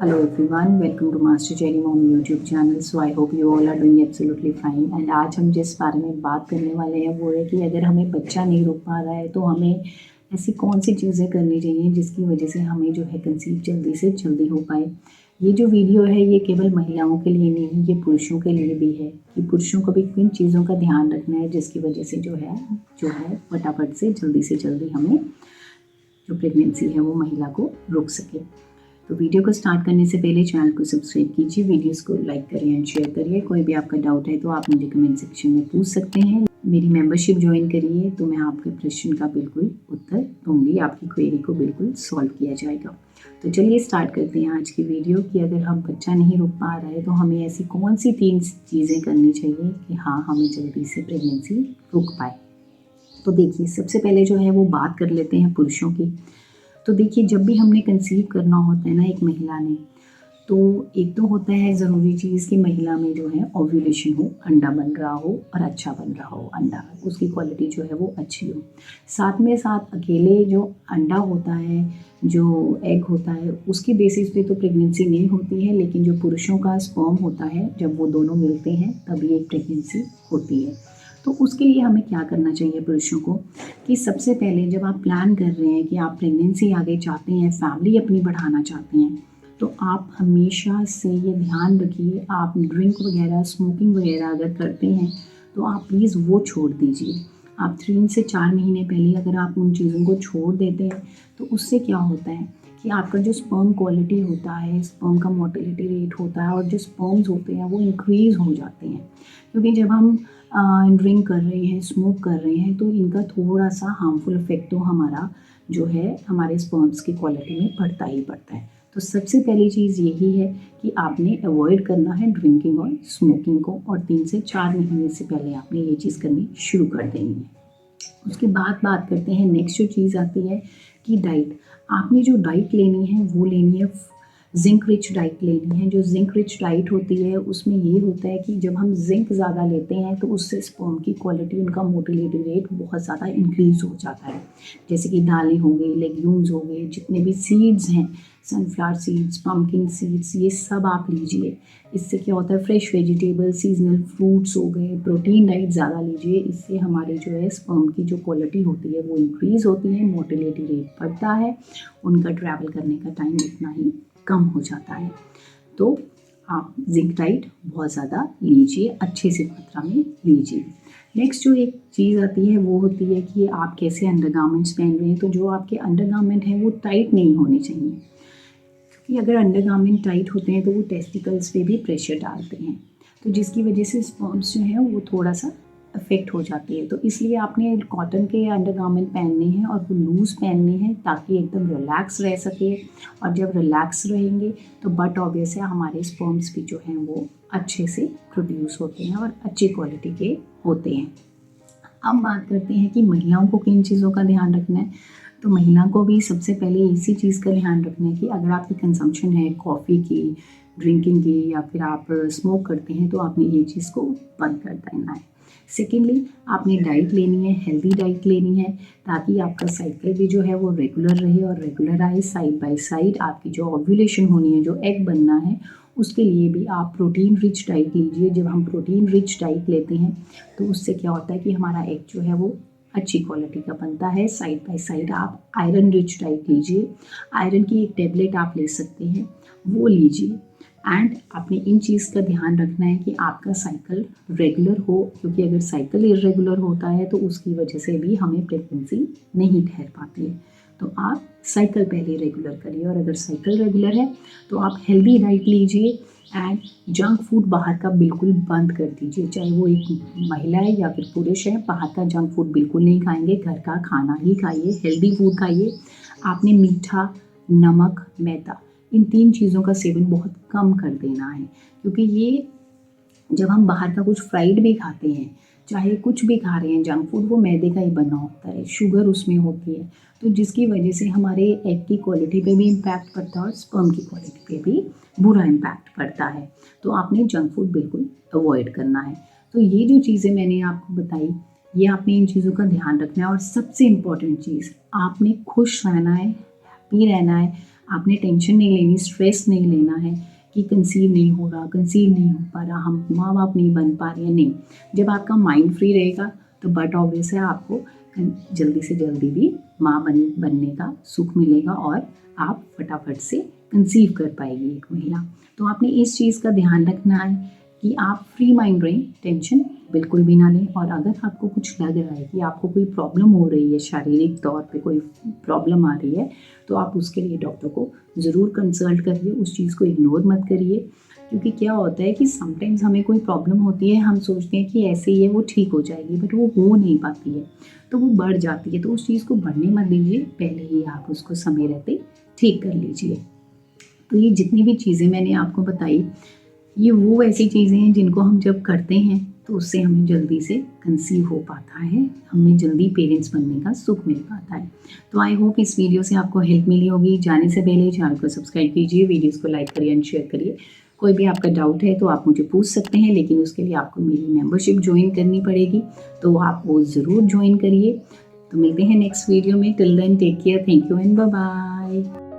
Hello everyone, welcome to Master Cherry Mom YouTube channel. So I hope you all are doing absolutely fine. And आज हम जिस बारे में बात करने वाले हैं वो है कि अगर हमें बच्चा नहीं रुक पा रहा है तो हमें ऐसी कौन सी चीज़ें करनी चाहिए जिसकी वजह से हमें जो है कंसीव जल्दी से जल्दी हो पाए। ये जो वीडियो है ये केवल महिलाओं के लिए नहीं, ये पुरुषों के लिए भी है कि पुरुषों को भी किन चीज़ों का ध्यान रखना है जिसकी वजह से जो है फटाफट से जल्दी हमें जो प्रेगनेंसी है वो महिला को रुक सके। तो वीडियो को स्टार्ट करने से पहले चैनल को सब्सक्राइब कीजिए, वीडियोस को लाइक करिए एंड शेयर करिए। कोई भी आपका डाउट है तो आप मुझे कमेंट सेक्शन में पूछ सकते हैं। मेरी मेंबरशिप ज्वाइन करिए तो मैं आपके प्रश्न का बिल्कुल उत्तर दूंगी, आपकी क्वेरी को बिल्कुल सॉल्व किया जाएगा। तो चलिए स्टार्ट करते हैं आज की वीडियो कि अगर हम बच्चा नहीं रुक पा रहा है तो हमें ऐसी कौन सी 3 चीज़ें करनी चाहिए कि हाँ हमें जल्दी से प्रेगनेंसी रुक पाए। तो देखिए सबसे पहले जो है वो बात कर लेते हैं पुरुषों की। तो देखिए जब भी हमने कंसीव करना होता है ना एक महिला ने, तो एक तो होता है ज़रूरी चीज़ कि महिला में जो है ओव्यूलेशन हो, अंडा बन रहा हो और अच्छा बन रहा हो, अंडा उसकी क्वालिटी जो है वो अच्छी हो। साथ में साथ अकेले जो अंडा होता है, जो एग होता है, उसकी बेसिस पे तो प्रेगनेंसी नहीं होती है, लेकिन जो पुरुषों का स्पर्म होता है जब वो दोनों मिलते हैं तभी एक प्रेगनेंसी होती है। तो उसके लिए हमें क्या करना चाहिए पुरुषों को कि सबसे पहले जब आप प्लान कर रहे हैं कि आप प्रेगनेंसी आगे चाहते हैं, फैमिली अपनी बढ़ाना चाहते हैं, तो आप हमेशा से ये ध्यान रखिए, आप ड्रिंक वगैरह स्मोकिंग वगैरह अगर करते हैं तो आप प्लीज़ वो छोड़ दीजिए। आप 3 से 4 महीने पहले अगर आप उन चीज़ों को छोड़ देते हैं तो उससे क्या होता है कि आपका जो स्पर्म क्वालिटी होता है, स्पर्म का मोटिलिटी रेट होता है और जो स्पर्म्स होते हैं वो इंक्रीज़ हो जाते हैं। क्योंकि जब हम ड्रिंक कर रहे हैं, स्मोक कर रहे हैं तो इनका थोड़ा सा हार्मफुल इफ़ेक्ट तो हमारा जो है हमारे स्पर्म्स की क्वालिटी में पड़ता ही पड़ता है। तो सबसे पहली चीज़ यही है कि आपने अवॉइड करना है ड्रिंकिंग और स्मोकिंग को, और 3 से 4 महीने से पहले आपने ये चीज़ करनी शुरू कर देनी है। उसके बाद बात करते हैं, नेक्स्ट जो चीज़ आती है कि डाइट। आपने जो डाइट लेनी है वो लेनी है जिंक रिच डाइट लेनी है। जो जिंक रिच डाइट होती है उसमें ये होता है कि जब हम जिंक ज़्यादा लेते हैं तो उससे स्पर्म की क्वालिटी, उनका मोटिलिटी रेट बहुत ज़्यादा इंक्रीज़ हो जाता है। जैसे कि दालें हो गई, लेग्यूम्स हो गए, जितने भी सीड्स हैं, सनफ्लावर सीड्स, पम्पकिन सीड्स, ये सब आप लीजिए। इससे क्या होता है, फ्रेश वेजिटेबल, सीजनल फ्रूट्स हो गए, प्रोटीन डाइट ज़्यादा लीजिए। इससे हमारे जो है स्पर्म की जो क्वालिटी होती है वो इंक्रीज़ होती है, मोटिलिटी रेट बढ़ता है, उनका ट्रैवल करने का टाइम इतना ही कम हो जाता है। तो आप जिंक डाइट बहुत ज़्यादा लीजिए, अच्छे से मात्रा में लीजिए। नेक्स्ट जो एक चीज़ आती है वो होती है कि आप कैसे अंडरगारमेंट्स पहन रहे हैं। तो जो आपके अंडरगारमेंट हैं वो टाइट नहीं होने चाहिए, क्योंकि अगर अंडरगारमेंट टाइट होते हैं तो वो टेस्टिकल्स पे भी प्रेशर डालते हैं, तो जिसकी वजह से स्पर्म्स जो हैं वो थोड़ा सा अफेक्ट हो जाती है। तो इसलिए आपने कॉटन के अंडरगारमेंट पहनने हैं और वो लूज़ पहनने हैं ताकि एकदम रिलैक्स रह सके। और जब रिलैक्स रहेंगे तो बट ऑब्वियस है हमारे स्पर्म्स भी जो हैं वो अच्छे से प्रोड्यूस होते हैं और अच्छी क्वालिटी के होते हैं। अब बात करते हैं कि महिलाओं को किन चीज़ों का ध्यान रखना है। तो महिला को भी सबसे पहले इसी चीज़ का ध्यान रखना है कि अगर आपकी कंजम्पशन है कॉफ़ी की, ड्रिंकिंग की, या फिर आप स्मोक करते हैं तो आपने ये चीज़ को बंद कर देना है। सेकेंडली आपने डाइट लेनी है, हेल्दी डाइट लेनी है, ताकि आपका साइकिल भी जो है वो रेगुलर रहे और रेगुलर आए। साइड बाय साइड आपकी जो ओव्यूलेशन होनी है, जो एग बनना है, उसके लिए भी आप प्रोटीन रिच डाइट लीजिए। जब हम प्रोटीन रिच डाइट लेते हैं तो उससे क्या होता है कि हमारा एग जो है वो अच्छी क्वालिटी का बनता है। साइड बाय साइड आप आयरन रिच डाइट लीजिए। आयरन की एक टेबलेट आप ले सकते हैं, वो लीजिए। एंड आपने इन चीज़ का ध्यान रखना है कि आपका साइकिल रेगुलर हो, क्योंकि अगर साइकिल इरेगुलर होता है तो उसकी वजह से भी हमें प्रेगनेंसी नहीं ठहर पाती है। तो आप साइकिल पहले रेगुलर करिए, और अगर साइकिल रेगुलर है तो आप हेल्दी डाइट लीजिए एंड जंक फूड बाहर का बिल्कुल बंद कर दीजिए। चाहे वो एक महिला है या फिर पुरुष है, बाहर का जंक फूड बिल्कुल नहीं खाएंगे, घर का खाना ही खाइए, हेल्दी फूड खाइए। आपने मीठा, नमक, मैदा, इन 3 चीज़ों का सेवन बहुत कम कर देना है, क्योंकि ये जब हम बाहर का कुछ फ्राइड भी खाते हैं, चाहे कुछ भी खा रहे हैं जंक फूड, वो मैदे का ही बना होता है, शुगर उसमें होती है, तो जिसकी वजह से हमारे एग की क्वालिटी पे भी इम्पैक्ट पड़ता है और स्पर्म की क्वालिटी पे भी बुरा इम्पैक्ट पड़ता है। तो आपने जंक फूड बिल्कुल अवॉइड करना है। तो ये जो चीज़ें मैंने आपको बताई, ये आपने इन चीज़ों का ध्यान रखना है। और सबसे इम्पॉर्टेंट चीज़, आपने खुश रहना है, हैप्पी रहना है, आपने टेंशन नहीं लेनी, स्ट्रेस नहीं लेना है कि कंसीव नहीं हो रहा, कंसीव नहीं हो पा रहा, हम माँ बाप नहीं बन पा रहे हैं, नहीं। जब आपका माइंड फ्री रहेगा तो बट ऑब्वियस है आपको जल्दी से जल्दी भी माँ बनने का सुख मिलेगा और आप फटाफट से कंसीव कर पाएगी एक महिला। तो आपने इस चीज़ का ध्यान रखना है कि आप फ्री माइंड रहें, टेंशन बिल्कुल भी ना लें। और अगर आपको कुछ लग रहा है कि आपको कोई प्रॉब्लम हो रही है, शारीरिक तौर पे कोई प्रॉब्लम आ रही है, तो आप उसके लिए डॉक्टर को ज़रूर कंसल्ट करिए, उस चीज़ को इग्नोर मत करिए। क्योंकि क्या होता है कि समटाइम्स हमें कोई प्रॉब्लम होती है, हम सोचते हैं कि ऐसे ही है, वो ठीक हो जाएगी, बट वो हो नहीं पाती है, तो वो बढ़ जाती है। तो उस चीज़ को बढ़ने मत दीजिए, पहले ही आप उसको समय रहते ठीक कर लीजिए। तो ये जितनी भी चीज़ें मैंने आपको बताई, ये वो ऐसी चीज़ें हैं जिनको हम जब करते हैं तो उससे हमें जल्दी से कंसीव हो पाता है, हमें जल्दी पेरेंट्स बनने का सुख मिल पाता है। तो आई होप इस वीडियो से आपको हेल्प मिली होगी। जाने से पहले चैनल को सब्सक्राइब कीजिए, वीडियोस को लाइक करिए एंड शेयर करिए। कोई भी आपका डाउट है तो आप मुझे पूछ सकते हैं, लेकिन उसके लिए आपको मेरी मेंबरशिप ज्वाइन करनी पड़ेगी, तो आप वो ज़रूर ज्वाइन करिए। तो मिलते हैं नेक्स्ट वीडियो में। Till then take care, thank you and bye bye.